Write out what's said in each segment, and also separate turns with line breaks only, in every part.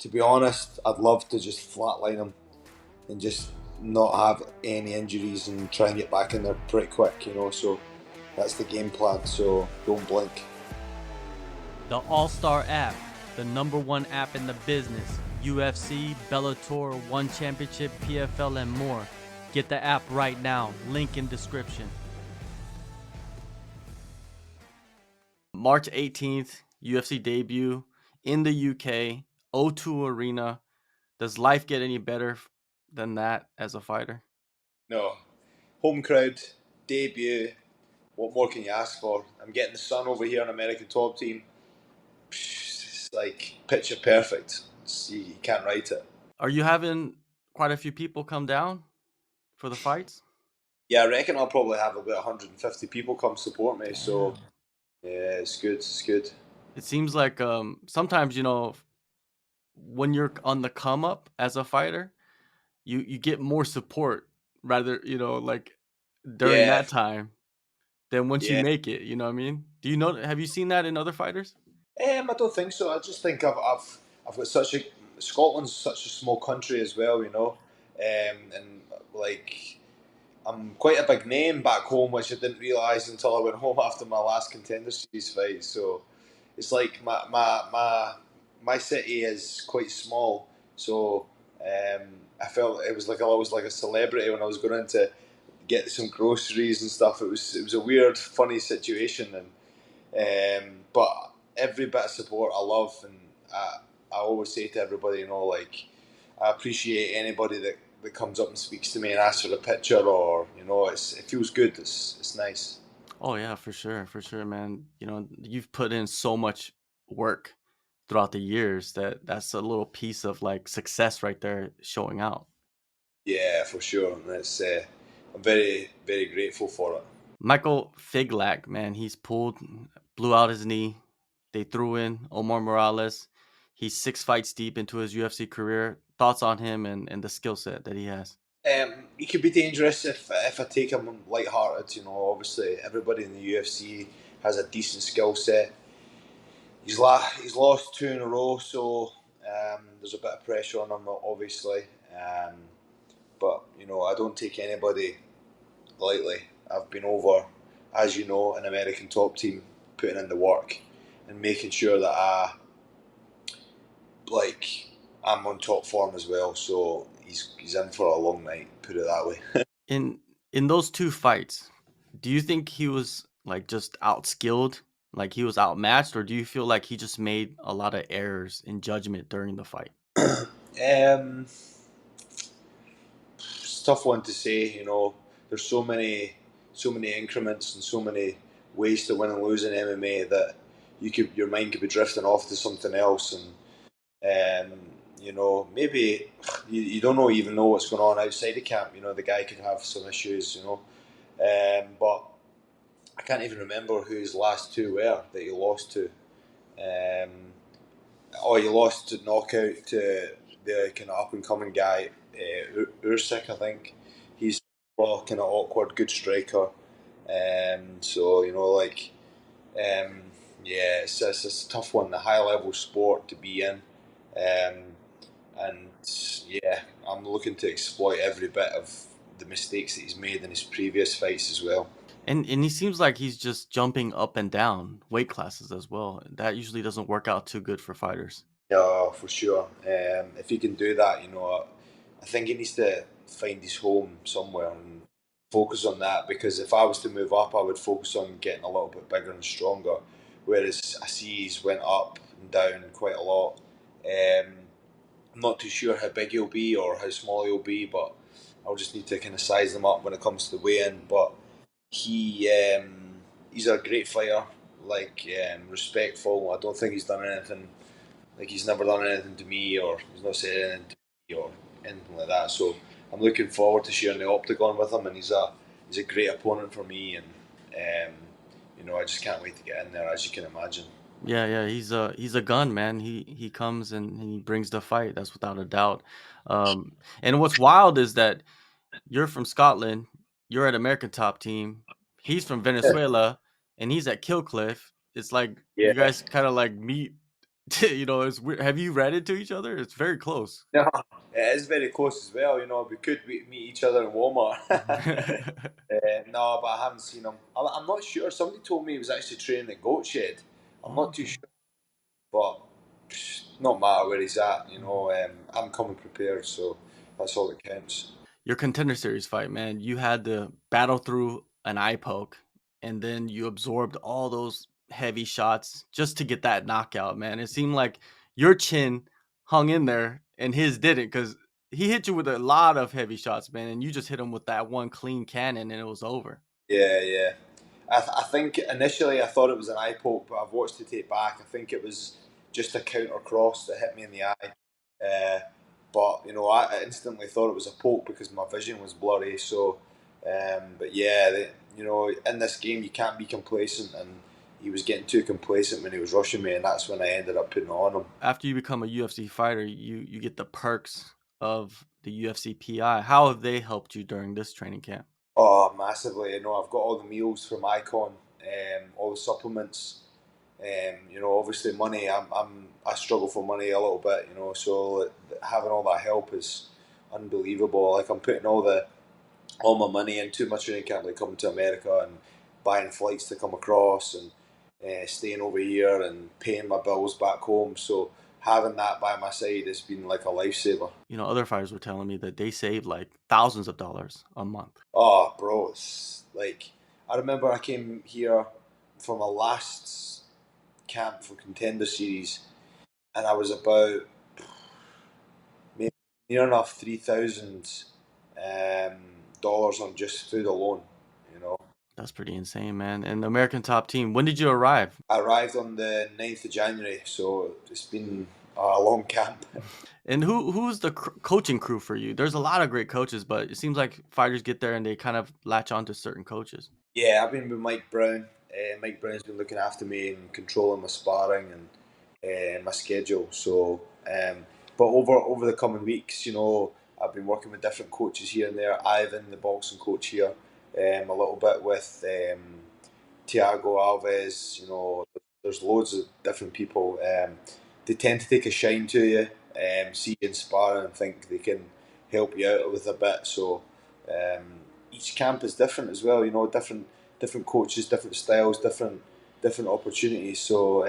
To be honest, I'd love to just flatline him and just not have any injuries and try and get back in there pretty quick, So that's the game plan. So don't blink.
The AllStar app, the #1 app in the business. UFC, Bellator, One Championship, PFL, and more. Get the app right now. Link in description. March 18th, UFC debut in the UK, O2 Arena. Does life get any better than that as a fighter?
No. Home crowd, debut. What more can you ask for? I'm getting the sun over here on American Top Team. It's like picture perfect. You can't write it.
Are you having quite a few people come down for the fights?
Yeah, I reckon I'll probably have about 150 people come support me. So
Damn.
yeah, it's good. It's good.
It seems like sometimes, when you're on the come up as a fighter, you get more support rather, like during
Yeah,
that time than once you
yeah.
make it, you know what I mean? Have you seen that in other fighters?
I don't think so. I just think I've got such a Scotland's such a small country as well, and like I'm quite a big name back home, which I didn't realise until I went home after my last Contender Series fight. So it's like my city is quite small, so I felt it was like I was like a celebrity when I was going in to get some groceries and stuff. It was a weird, funny situation, and but every bit of support I love, and I always say to everybody, like I appreciate anybody that comes up and speaks to me and asks for a picture, or it feels good. It's nice.
Oh yeah, for sure, man. You've put in so much work throughout the years that's a little piece of like success right there showing out.
Yeah, for sure. And I'm very very grateful for it.
Michael Figlak, man, blew out his knee. They threw in Omar Morales. He's 6 fights deep into his UFC career. Thoughts on him and the skill set that he has?
He could be dangerous if I take him light-hearted. Obviously everybody in the UFC has a decent skill set. He's lost two in a row, so there's a bit of pressure on him, obviously. But I don't take anybody lightly. I've been over, as you know, an American Top Team, putting in the work and making sure that like I'm on top form as well. So he's in for a long night. Put it that way.
In those 2 fights, do you think he was like just outskilled, like he was outmatched, or do you feel like he just made a lot of errors in judgment during the fight?
um, it's a tough one to say. There's so many increments and so many ways to win and lose in MMA that your mind could be drifting off to something else, and maybe you don't even know what's going on outside the camp. The guy could have some issues. But I can't even remember who his last two were that he lost to. Um, he lost to knockout to the kind of up and coming guy, Usyk, I think. He's a kind of awkward, good striker. So um, yeah, it's a tough one. A high level sport to be in, and yeah, I'm looking to exploit every bit of the mistakes that he's made in his previous fights as well.
And he seems like he's just jumping up and down weight classes as well. That usually doesn't work out too good for fighters.
Yeah, for sure. If he can do that, I think he needs to find his home somewhere and focus on that. Because if I was to move up, I would focus on getting a little bit bigger and stronger. Whereas I see he's went up and down quite a lot. I'm not too sure how big he'll be or how small he'll be, but I'll just need to kind of size him up when it comes to the weigh-in. But he he's a great fighter, respectful. I don't think he's done anything he's never done anything to me, or he's not said anything to me, or anything like that. So I'm looking forward to sharing the octagon with him, and he's a great opponent for me, and I just can't wait to get in there, as you can imagine.
Yeah, yeah, he's a gun, man. He comes and he brings the fight. That's without a doubt. And what's wild is that you're from Scotland. You're at American Top Team. He's from Venezuela, and he's at Killcliff. It's like
Yeah,
you guys kind of like meet You know, it's weird. Have you read into each other? It's very close.
No, it is very close as well. You know, we could meet each other in Walmart. No, but I haven't seen him. I'm not sure. Somebody told me he was actually training at Goat Shed. I'm
Oh,
not too
okay.
sure, but not matter where he's at. You know, I'm coming prepared, so that's all that counts.
Your Contender Series fight, man, you had to battle through an eye poke, and then you absorbed all those heavy shots just to get that knockout, man. It seemed like your chin hung in there and his didn't, because he hit you with a lot of heavy shots, man, and you just hit him with that one clean cannon and it was over.
Yeah, yeah. I think initially I thought it was an eye poke, but I've watched it take back. I think it was just a counter cross that hit me in the eye. Uh, but you know, I instantly thought it was a poke because my vision was blurry. So, but yeah, you know, in this game you can't be complacent, and he was getting too complacent when he was rushing me, and that's when I ended up putting it on him.
After you become a UFC fighter, you get the perks of the UFC PI. How have they helped you during this training camp?
Oh, massively! You know, I've got all the meals from Icon, all the supplements. You know, obviously money. I struggle for money a little bit. You know, so having all that help is unbelievable. Like I'm putting all my money into my training camp, like coming to America and buying flights to come across and staying over here and paying my bills back home. So having that by my side has been like a lifesaver.
You know, other fighters were telling me that they save like thousands of dollars a month.
Oh, bro, it's like I remember I came here for my last camp for Contender Series, and I was about maybe near enough $3,000 on just food alone. You know,
That's pretty insane, man. And the American Top Team, when did you arrive?
I arrived on the 9th of January, so it's been a long camp.
And who's the coaching crew for you? There's a lot of great coaches, but it seems like fighters get there and they kind of latch on to certain coaches.
Yeah, I've been with Mike Brown. Mike Brown's been looking after me and controlling my sparring and my schedule. So, but over the coming weeks, you know, I've been working with different coaches here and there. Ivan, the boxing coach here, a little bit with Tiago Alves. You know, there's loads of different people. They tend to take a shine to you, see you in sparring, and think they can help you out with a bit. So each camp is different as well. You know, different coaches, different styles, different opportunities. So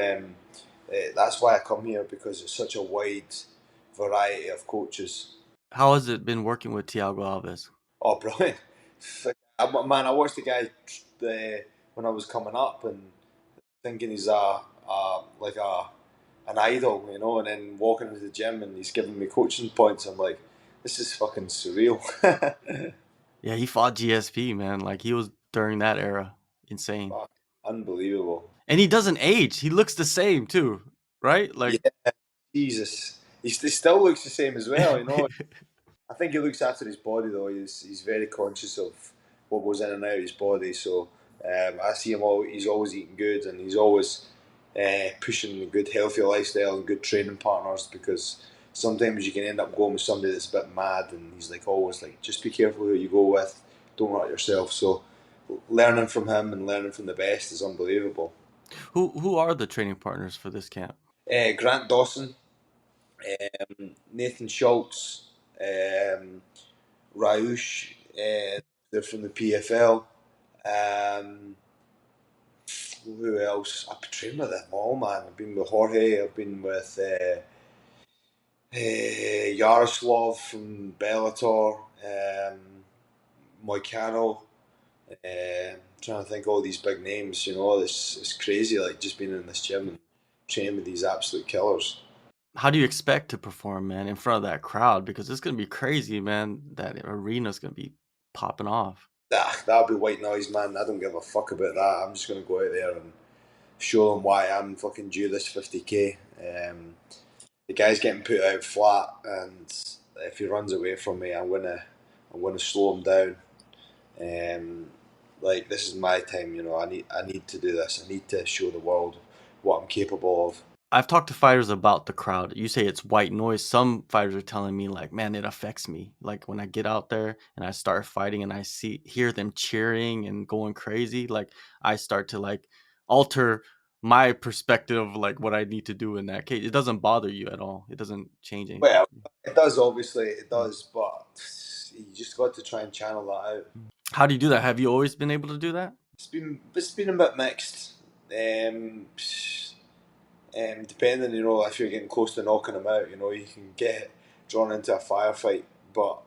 that's why I come here because it's such a wide variety of coaches.
How has it been working with Tiago Alves?
Oh, brilliant! Man, I watched the guy when I was coming up and thinking he's like a an idol, you know, and then walking into the gym and he's giving me coaching points. I'm like, this is fucking surreal.
Yeah, he fought GSP, man. Like he was during that era. Insane.
Fuck, unbelievable.
And he doesn't age. He looks the same too, right? Like
Yeah, Jesus, he still looks the same as well. You know, I think he looks after his body though. He's very conscious of what goes in and out of his body. So I see him all. He's always eating good and he's always pushing a good, healthy lifestyle and good training partners because sometimes you can end up going with somebody that's a bit mad and he's like always like just be careful who you go with. Don't hurt yourself. So learning from him and learning from the best is unbelievable.
who are the training partners for this camp?
Grant Dawson, Nathan Schultz, Rausch, they're from the PFL. Um, who else? I've trained with them all, man. I've been with Jorge. I've been with Yaroslav from Bellator, Moicano. Trying to think all these big names. You know, it's crazy. Like just being in this gym and training with these absolute killers.
How do you expect to perform, man, in front of that crowd? Because it's gonna be crazy, man. That arena's gonna be popping off.
That'll be white noise, man. I don't give a fuck about that. I'm just gonna go out there and show them why I'm fucking due this 50k. The guy's getting put out flat, and if he runs away from me, I'm gonna slow him down. Like this is my time, you know. I need to do this. I need to show the world what I'm capable of.
I've talked to fighters about the crowd. You say it's white noise. Some fighters are telling me like, man, it affects me. Like when I get out there and I start fighting and I hear them cheering and going crazy, like I start to like alter my perspective of like what I need to do in that case. It doesn't bother you at all. It doesn't change anything
Well,
for you.
it does, obviously, it
Mm.
does, but you just got to try and channel that out.
Mm. How do you do that? Have you always been able to do that?
It's been a bit mixed. Depending, if you're getting close to knocking them out, you can get drawn into a firefight, but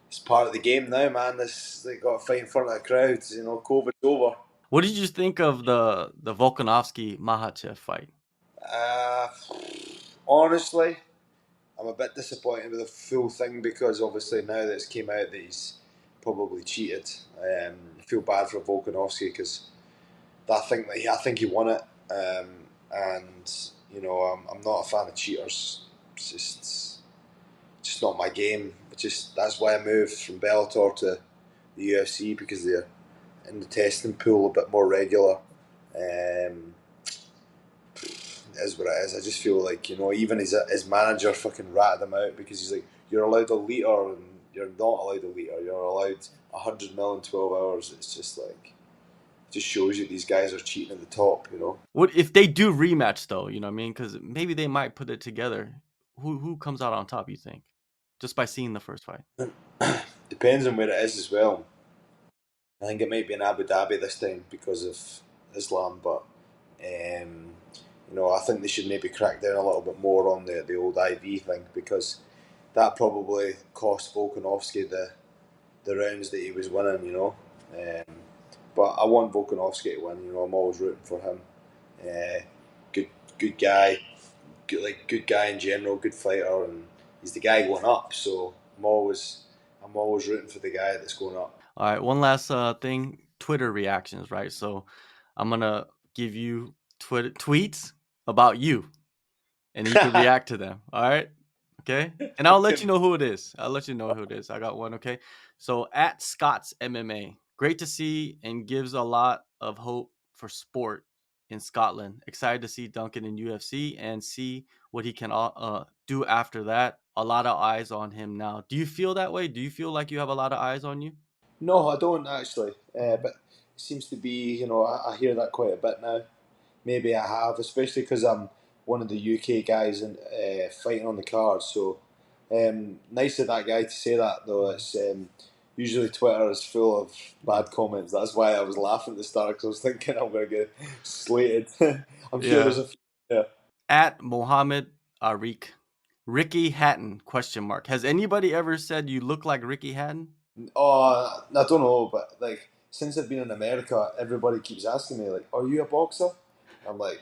it's part of the game now, man. This they got to fight in front of the crowds. COVID's over.
What did you think of the Volkanovski Makhachev fight?
Uh, Honestly, I'm a bit disappointed with the full thing because obviously now that it's came out that he's probably cheated. I feel bad for Volkanovski because I think he won it, and I'm not a fan of cheaters. It's just not my game. That's why I moved from Bellator to the UFC because they're in the testing pool a bit more regular. Um, it is what it is. I just feel like even his manager fucking ratted him out because he's like, you're allowed a liter and you're not allowed a liter. You're allowed 100 mil in 12 hours. It's just like, it just shows you these guys are cheating at the top.
What if they do rematch though? You know what I mean? Because maybe they might put it together. Who comes out on top? You think? Just by seeing the first fight.
Depends on where it is as well. I think it might be in Abu Dhabi this time because of Islam, but I think they should maybe crack down a little bit more on the old IV thing because that probably cost Volkanovski the rounds that he was winning. But I want Volkanovski to win. I'm always rooting for him. Uh, good guy, good guy in general, good fighter, and he's the guy going up. So I'm always rooting for the guy that's going up.
All right, one last thing, Twitter reactions, right? So I'm gonna give you Twitter tweets about you, and then you can react to them. All right, okay? And I'll let you know who it is. I'll let you know who it is. I got one, okay? So at Scott's MMA, great to see and gives a lot of hope for sport in Scotland. Excited to see Duncan in UFC and see what he can do after that. A lot of eyes on him now. Do you feel that way? Do you feel like you have a lot of eyes on you?
No, I don't actually. But it seems to be, I hear that quite a bit now. Maybe I have, especially because I'm one of the UK guys and fighting on the card. So nice of that guy to say that, though. It's usually Twitter is full of bad comments. That's why I was laughing at the start because I was thinking I'm going to get slated. I'm sure
Yeah.
there's a few. Yeah.
At Mohammed Arik. Ricky Hatton, question mark. Has anybody ever said you look like Ricky Hatton?
Oh, I don't know, but like since I've been in America, everybody keeps asking me like, "Are you a boxer?" I'm like,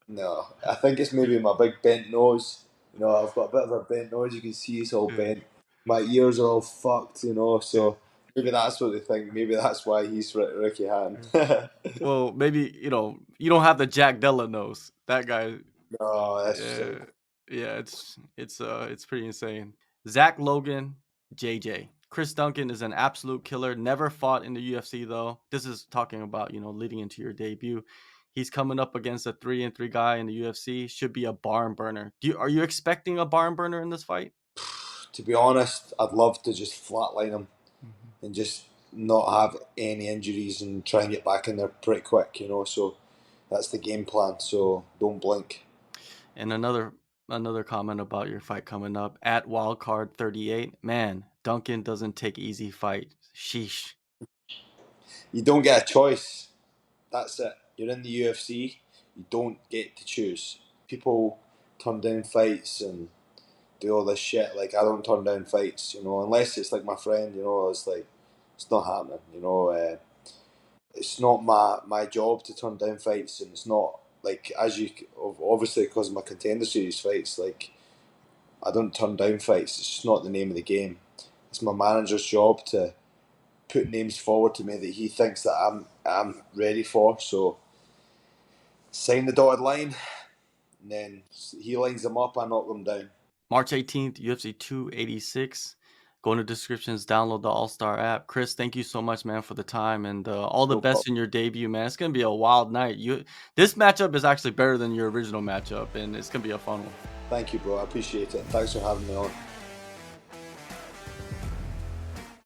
"No." I think it's maybe my big bent nose. I've got a bit of a bent nose. You can see it's all
Yeah.
bent. My ears are all fucked. So maybe that's what they think. Maybe that's why he's Ricky Han.
Yeah. Well, maybe, you don't have the Jack Della nose. That guy,
No, that's
yeah,
sick.
yeah, it's pretty insane. Zach Logan, JJ. Chris Duncan is an absolute killer. Never fought in the UFC though. This is talking about, leading into your debut. He's coming up against a 3-3 guy in the UFC. Should be a barn burner. Are you expecting a barn burner in this fight?
To be honest, I'd love to just flatline him
Mhm.
and just not have any injuries and try and get back in there pretty quick. So that's the game plan. So don't blink.
And another comment about your fight coming up at Wildcard 38. Man, Duncan doesn't take easy fight. Sheesh.
You don't get a choice. That's it. You're in the UFC. You don't get to choose. People turn down fights and do all this shit. Like I don't turn down fights, unless it's like my friend. It's like it's not happening. It's not my job to turn down fights, and it's not like as you obviously because of my contender series fights. Like I don't turn down fights. It's just not the name of the game. It's my manager's job to put names forward to me that he thinks that I'm ready for. So sign the dotted line, and then he lines them up. I knock them down.
March 18th, UFC 286. Go in the descriptions, download the AllStar app. Chris, thank you so much, man, for the time and all the
No
best
problem.
in your debut, man. It's gonna be a wild night. This matchup is actually better than your original matchup, and it's gonna be a fun one.
Thank you, bro. I appreciate it. Thanks for having me on.